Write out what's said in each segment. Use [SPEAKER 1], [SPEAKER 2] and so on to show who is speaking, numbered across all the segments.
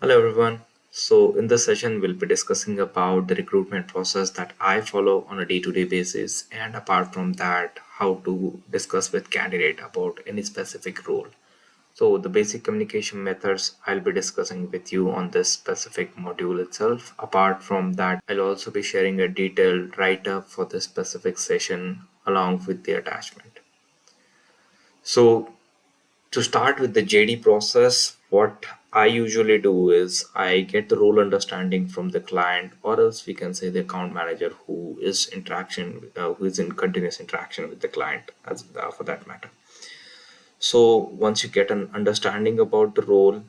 [SPEAKER 1] Hello everyone. So in this session we'll be discussing about the recruitment process that I follow on a day-to-day basis, and apart from that how to discuss with candidate about any specific role. So the basic communication methods I'll be discussing with you on this specific module itself. Apart from that, I'll also be sharing a detailed write-up for this specific session along with the attachment. So to start with the JD process, what I usually do is I get the role understanding from the client, or else we can say the account manager who is in continuous interaction with the client, as for that matter. So once you get an understanding about the role,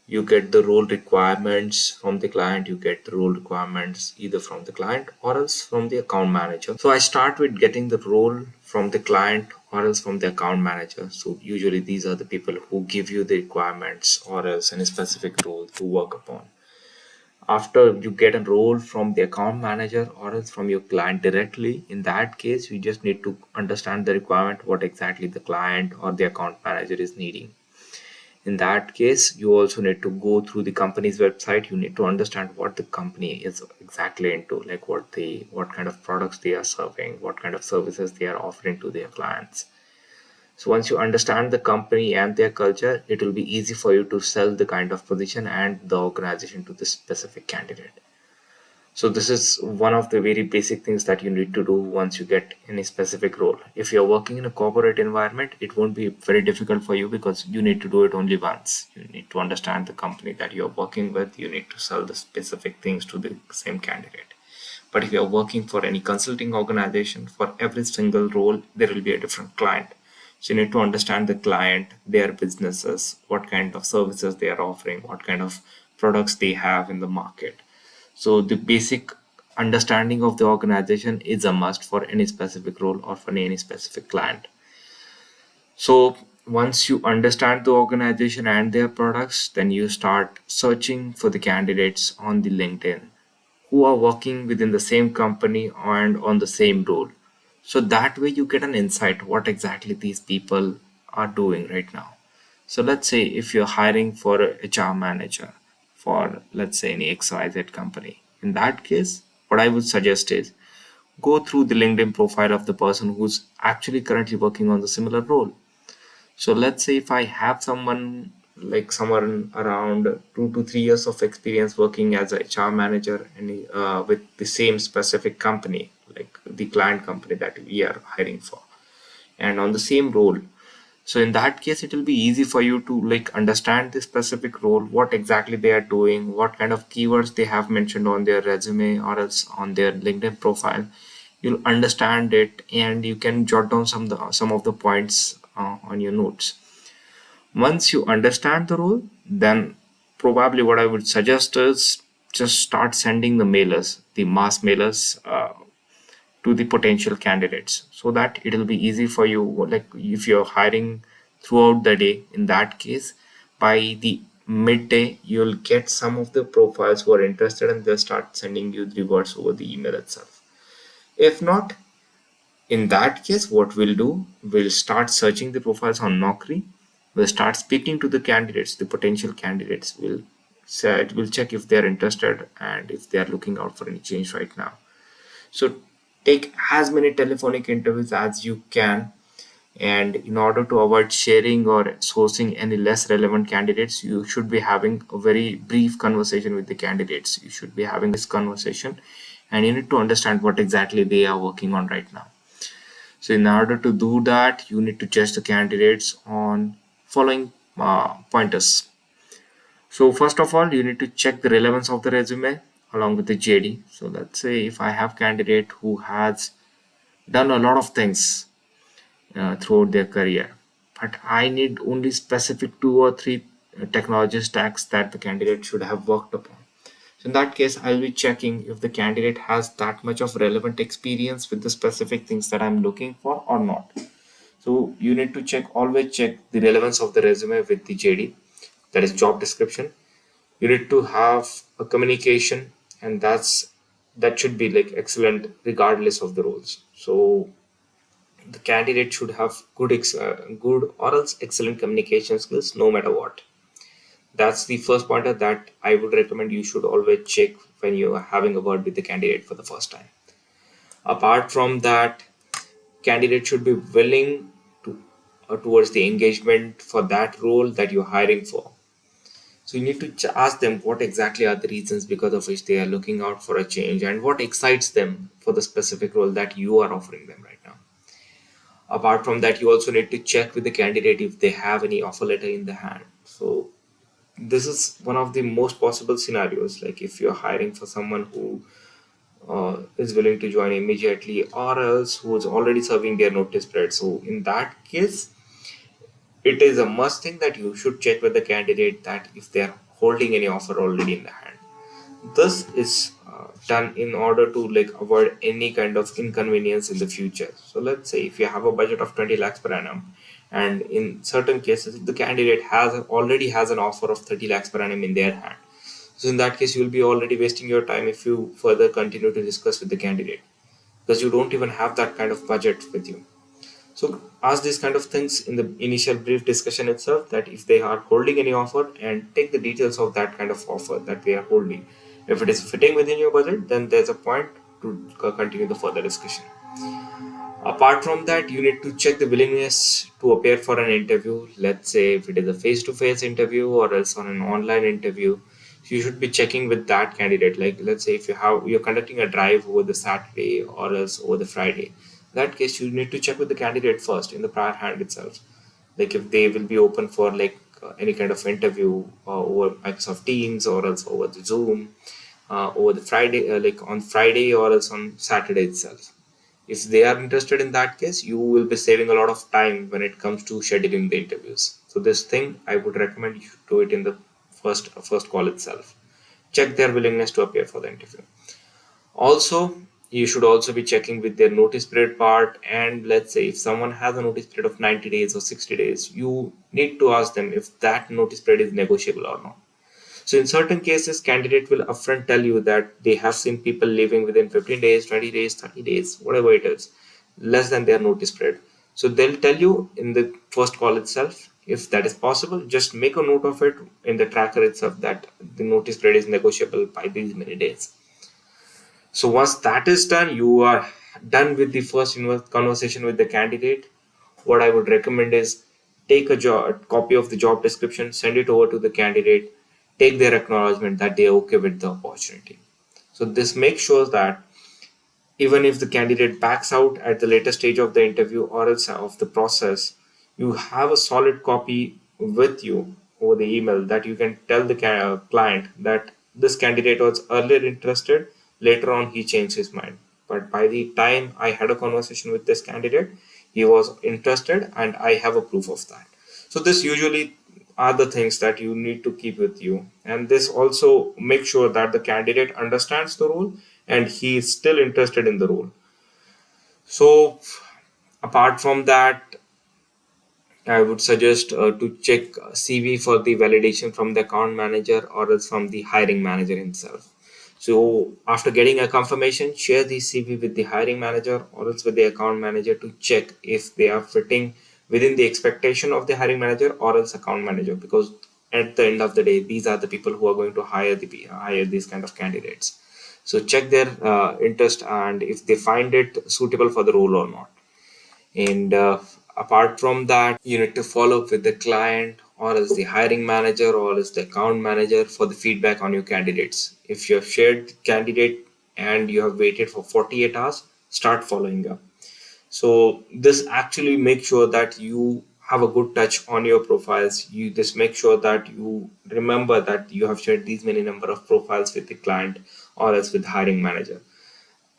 [SPEAKER 1] you get the role requirements from the client, you get the role requirements either from the client or else from the account manager. So I start with getting the role from the client or else from the account manager. So usually these are the people who give you the requirements or else any specific role to work upon. After you get a role from the account manager or else from your client directly, in that case you just need to understand the requirement, what exactly the client or the account manager is needing. In that case, you also need to go through the company's website. You need to understand what the company is exactly into, like what kind of products they are serving, what kind of services they are offering to their clients. So once you understand the company and their culture, it will be easy for you to sell the kind of position and the organization to the specific candidate. So this is one of the very basic things that you need to do once you get any specific role. If you're working in a corporate environment, it won't be very difficult for you because you need to do it only once. You need to understand the company that you're working with. You need to sell the specific things to the same candidate. But if you're working for any consulting organization, for every single role, there will be a different client. So you need to understand the client, their businesses, what kind of services they are offering, what kind of products they have in the market. So the basic understanding of the organization is a must for any specific role or for any specific client. So once you understand the organization and their products, then you start searching for the candidates on the LinkedIn who are working within the same company and on the same role. So that way you get an insight what exactly these people are doing right now. So let's say if you're hiring for a HR manager for, let's say, any XYZ company. In that case, what I would suggest is go through the LinkedIn profile of the person who's actually currently working on the similar role. So let's say if I have someone like someone around 2 to 3 years of experience working as a HR manager and with the same specific company, like the client company that we are hiring for, and on the same role. So in that case, it will be easy for you to like understand the specific role, what exactly they are doing, what kind of keywords they have mentioned on their resume or else on their LinkedIn profile. You'll understand it and you can jot down some of the points on your notes. Once you understand the role, then probably what I would suggest is just start sending the mailers, the mass mailers, to the potential candidates so that it will be easy for you. Like if you're hiring throughout the day, in that case, by the midday, you'll get some of the profiles who are interested and they'll start sending you the rewards over the email itself. If not, in that case, what we'll do, we'll start searching the profiles on Naukri. We'll start speaking to the candidates, the potential candidates. We'll check if they're interested and if they are looking out for any change right now. So take as many telephonic interviews as you can. And in order to avoid sharing or sourcing any less relevant candidates, you should be having a very brief conversation with the candidates. You should be having this conversation and you need to understand what exactly they are working on right now. So in order to do that, you need to judge the candidates on following pointers. So first of all, you need to check the relevance of the resume along with the JD. So let's say if I have candidate who has done a lot of things throughout their career, but I need only specific 2 or 3 technology stacks that the candidate should have worked upon. So in that case, I'll be checking if the candidate has that much of relevant experience with the specific things that I'm looking for or not. So you need to always check the relevance of the resume with the JD, that is job description. You need to have a communication, and that should be like excellent regardless of the roles. So the candidate should have good or else excellent communication skills no matter what. That's the first pointer that I would recommend you should always check when you are having a word with the candidate for the first time. Apart from that, candidate should be willing to towards the engagement for that role that you're hiring for. So you need to ask them what exactly are the reasons because of which they are looking out for a change and what excites them for the specific role that you are offering them right now. Apart from that, you also need to check with the candidate if they have any offer letter in the hand. So this is one of the most possible scenarios, like if you're hiring for someone who is willing to join immediately or else who is already serving their notice period. So in that case, it is a must thing that you should check with the candidate that if they are holding any offer already in the hand. This is done in order to like avoid any kind of inconvenience in the future. So let's say if you have a budget of 20 lakhs per annum, and in certain cases the candidate has already has an offer of 30 lakhs per annum in their hand. So in that case, you will be already wasting your time if you further continue to discuss with the candidate, because you don't even have that kind of budget with you. So ask these kind of things in the initial brief discussion itself, that if they are holding any offer, and take the details of that kind of offer that they are holding. If it is fitting within your budget, then there's a point to continue the further discussion. Apart from that, you need to check the willingness to appear for an interview. Let's say if it is a face-to-face interview or else on an online interview, you should be checking with that candidate. Like let's say if you're conducting a drive over the Saturday or else over the Friday, in that case you need to check with the candidate first in the prior hand itself. Like if they will be open for like any kind of interview over Microsoft Teams or else over the Zoom over the Friday, like on Friday or else on Saturday itself. If they are interested in that case, you will be saving a lot of time when it comes to scheduling the interviews. So this thing I would recommend you do it in the first call itself. Check their willingness to appear for the interview. Also, you should also be checking with their notice period part. And let's say if someone has a notice period of 90 days or 60 days, you need to ask them if that notice period is negotiable or not. So in certain cases, candidate will upfront tell you that they have seen people leaving within 15 days, 20 days, 30 days, whatever it is, less than their notice period. So they'll tell you in the first call itself. If that is possible, just make a note of it in the tracker itself that the notice period is negotiable by these many days. So once that is done, you are done with the first conversation with the candidate. What I would recommend is take a copy of the job description, send it over to the candidate, take their acknowledgement that they are okay with the opportunity. So this makes sure that even if the candidate backs out at the later stage of the interview or else of the process, you have a solid copy with you over the email that you can tell the client that this candidate was earlier interested, later on he changed his mind. But by the time I had a conversation with this candidate, he was interested and I have a proof of that. So this usually are the things that you need to keep with you, and this also makes sure that the candidate understands the role and he is still interested in the role. So apart from that, I would suggest to check CV for the validation from the account manager or else from the hiring manager himself. So after getting a confirmation, share the CV with the hiring manager or else with the account manager to check if they are fitting within the expectation of the hiring manager or else account manager, because at the end of the day, these are the people who are going to hire these kind of candidates. So check their interest and if they find it suitable for the role or not. And apart from that, you need to follow up with the client or as the hiring manager or as the account manager for the feedback on your candidates. If you have shared the candidate and you have waited for 48 hours, start following up. So this actually makes sure that you have a good touch on your profiles. You just make sure that you remember that you have shared these many number of profiles with the client or else with hiring manager.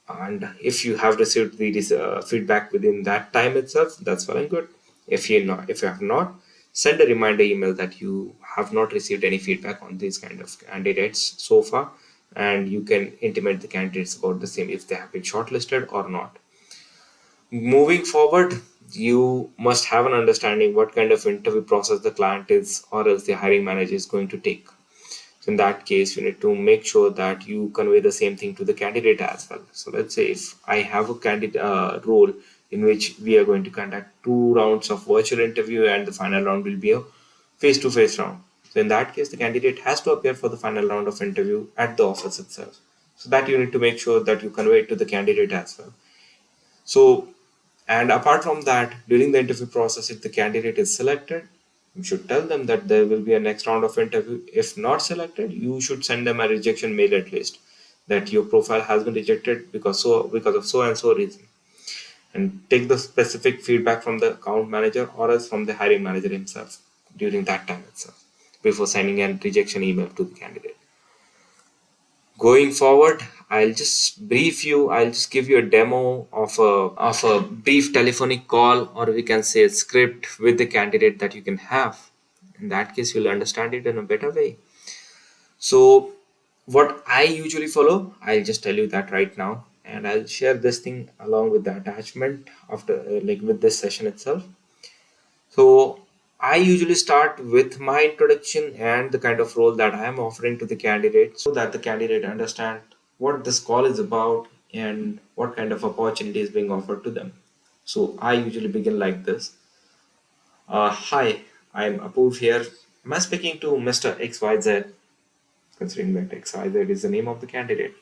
[SPEAKER 1] And if you have received the feedback within that time itself, that's well and good. If you have not, send a reminder email that you have not received any feedback on these kind of candidates so far, and you can intimate the candidates about the same if they have been shortlisted or not. Moving forward, you must have an understanding what kind of interview process the client is or else the hiring manager is going to take. So in that case, you need to make sure that you convey the same thing to the candidate as well. So let's say if I have a candidate role in which we are going to conduct two rounds of virtual interview and the final round will be a face-to-face round. So in that case, the candidate has to appear for the final round of interview at the office itself. So that you need to make sure that you convey it to the candidate as well. So, and apart from that, during the interview process, if the candidate is selected, you should tell them that there will be a next round of interview. If not selected, you should send them a rejection mail at least, that your profile has been rejected because of so and so reason, and take the specific feedback from the account manager or else from the hiring manager himself during that time itself before sending a rejection email to the candidate. Going forward, I'll just give you a demo of a brief telephonic call, or we can say a script with the candidate that you can have. In that case, you'll understand it in a better way. So what I usually follow, I'll just tell you that right now, and I'll share this thing along with the attachment after like with this session itself. So I usually start with my introduction and the kind of role that I am offering to the candidate so that the candidate understand what this call is about and what kind of opportunity is being offered to them. So I usually begin like this. Hi, I'm Apoorv here. Am I speaking to Mr. XYZ? Considering that XYZ is the name of the candidate.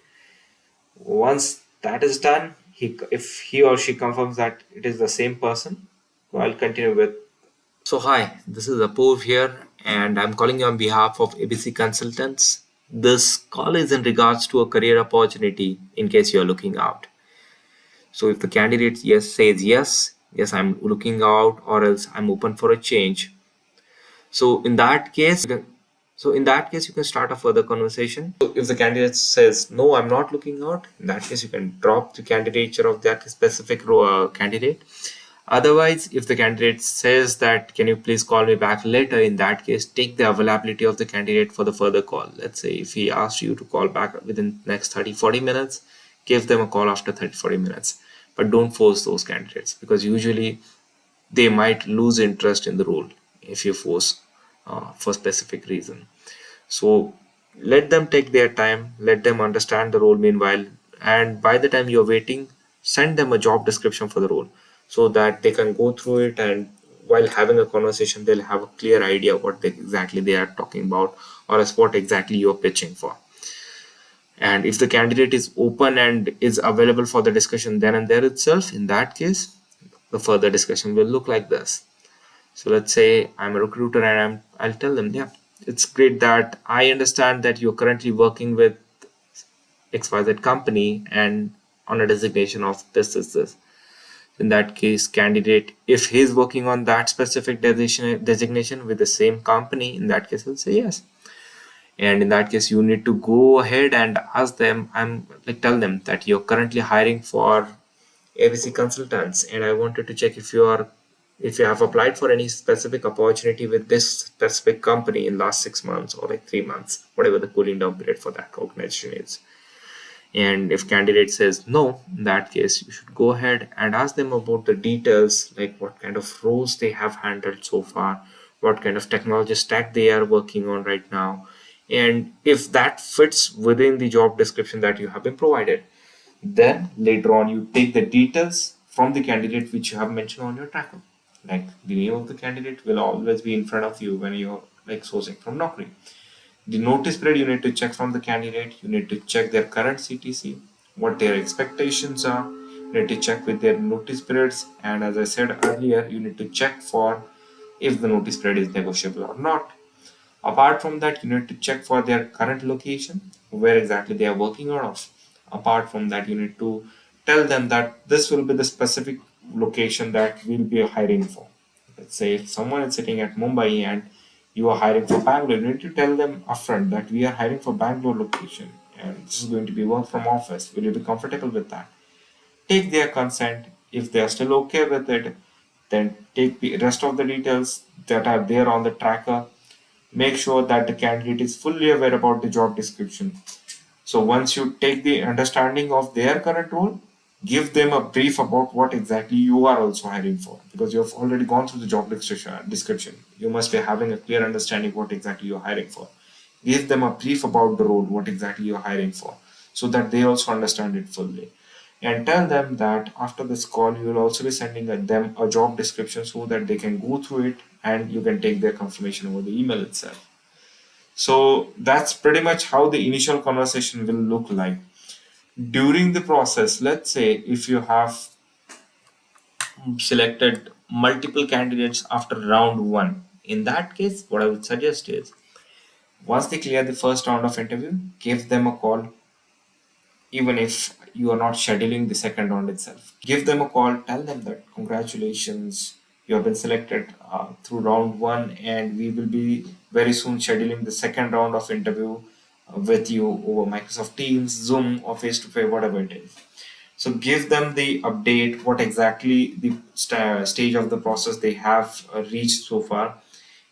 [SPEAKER 1] Once that is done, if he or she confirms that it is the same person, so I'll continue with. So hi, this is Apoorv here, and I'm calling you on behalf of ABC Consultants. This call is in regards to a career opportunity in case you're looking out. So if the candidate says yes, I'm looking out, or else I'm open for a change. So in that case, you can start a further conversation. So if the candidate says no, I'm not looking out, in that case you can drop the candidature of that specific candidate. Otherwise, if the candidate says that can you please call me back later, in that case take the availability of the candidate for the further call. Let's say if he asks you to call back within next 30-40 minutes, give them a call after 30-40 minutes, but don't force those candidates, because usually they might lose interest in the role if you force for specific reason. So let them take their time, let them understand the role meanwhile, and by the time you're waiting, send them a job description for the role so that they can go through it, and while having a conversation they'll have a clear idea what exactly they are talking about, or as what exactly you're pitching for. And if the candidate is open and is available for the discussion then and there itself, in that case the further discussion will look like this. So let's say I'm a recruiter and I'll tell them, yeah, it's great that I understand that you're currently working with XYZ company and on a designation of this. In that case, candidate, if he's working on that specific designation with the same company, in that case, he'll say yes. And in that case, you need to go ahead and ask them, tell them that you're currently hiring for ABC consultants, and I wanted to check if you have applied for any specific opportunity with this specific company in last 6 months or like 3 months, whatever the cooling down period for that organization is. And if candidate says no, in that case you should go ahead and ask them about the details, like what kind of roles they have handled so far, what kind of technology stack they are working on right now, and if that fits within the job description that you have been provided. Then later on you take the details from the candidate which you have mentioned on your tracker. Like the name of the candidate will always be in front of you when you're like sourcing from Naukri. The notice period you need to check from the candidate. You need to check their current CTC, what their expectations are. You need to check with their notice periods. And as I said earlier, you need to check for if the notice period is negotiable or not. Apart from that, you need to check for their current location, where exactly they are working out of. Apart from that, you need to tell them that this will be the specific location that we'll be hiring for. Let's say if someone is sitting at Mumbai and you are hiring for Bangalore, you need to tell them upfront that we are hiring for Bangalore location and this is going to be work from office. Will you be comfortable with that? Take their consent. If they are still okay with it, then take the rest of the details that are there on the tracker. Make sure that the candidate is fully aware about the job description. So once you take the understanding of their current role, give them a brief about what exactly you are also hiring for, because you have already gone through the job description. You must be having a clear understanding what exactly you're hiring for. Give them a brief about the role, what exactly you're hiring for, so that they also understand it fully. And tell them that after this call, you will also be sending them a job description so that they can go through it and you can take their confirmation over the email itself. So that's pretty much how the initial conversation will look like. During the process, let's say if you have selected multiple candidates after round one, in that case, what I would suggest is once they clear the first round of interview, give them a call, even if you are not scheduling the second round itself. Give them a call, tell them that congratulations, you have been selected through round one, and we will be very soon scheduling the second round of interview with you over Microsoft Teams, Zoom, or face to face, whatever it is. So give them the update, what exactly the stage of the process they have reached so far,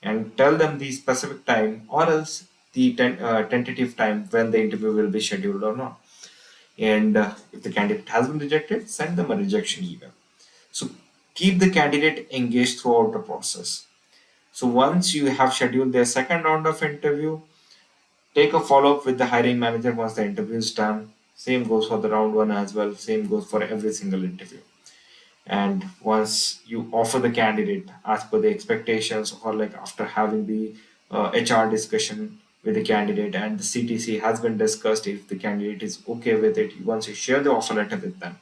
[SPEAKER 1] and tell them the specific time or else the tentative time when the interview will be scheduled or not. And if the candidate has been rejected, send them a rejection email. So keep the candidate engaged throughout the process. So once you have scheduled their second round of interview, take a follow up with the hiring manager once the interview is done. Same goes for the round one as well. Same goes for every single interview. And once you offer the candidate as per the expectations, or like after having the HR discussion with the candidate and the CTC has been discussed, if the candidate is okay with it, once you share the offer letter with them,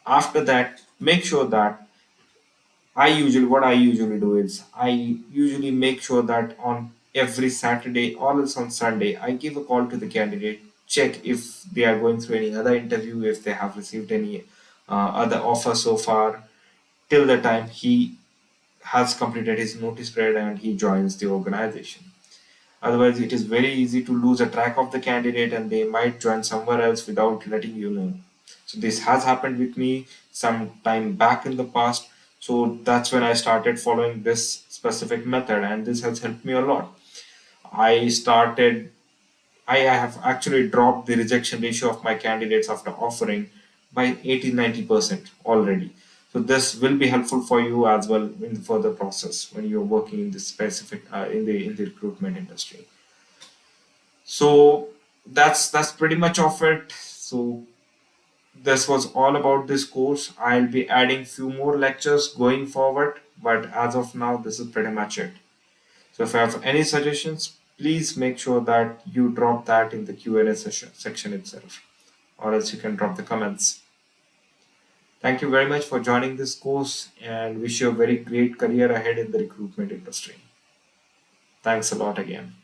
[SPEAKER 1] after that, make sure that what I usually do is I usually make sure that on every Saturday or else on Sunday, I give a call to the candidate, check if they are going through any other interview, if they have received any other offer so far, till the time he has completed his notice period and he joins the organization. Otherwise, it is very easy to lose a track of the candidate and they might join somewhere else without letting you know. So this has happened with me some time back in the past. So that's when I started following this specific method, and this has helped me a lot. I started I have actually dropped the rejection ratio of my candidates after offering by 80-90% already. So this will be helpful for you as well in the further process when you're working in this specific in the recruitment industry. So that's pretty much of it. So this was all about this course. I'll be adding few more lectures going forward, but as of now, this is pretty much it. So if you have any suggestions, please make sure that you drop that in the Q&A section itself, or else you can drop the comments. Thank you very much for joining this course and wish you a very great career ahead in the recruitment industry. Thanks a lot again.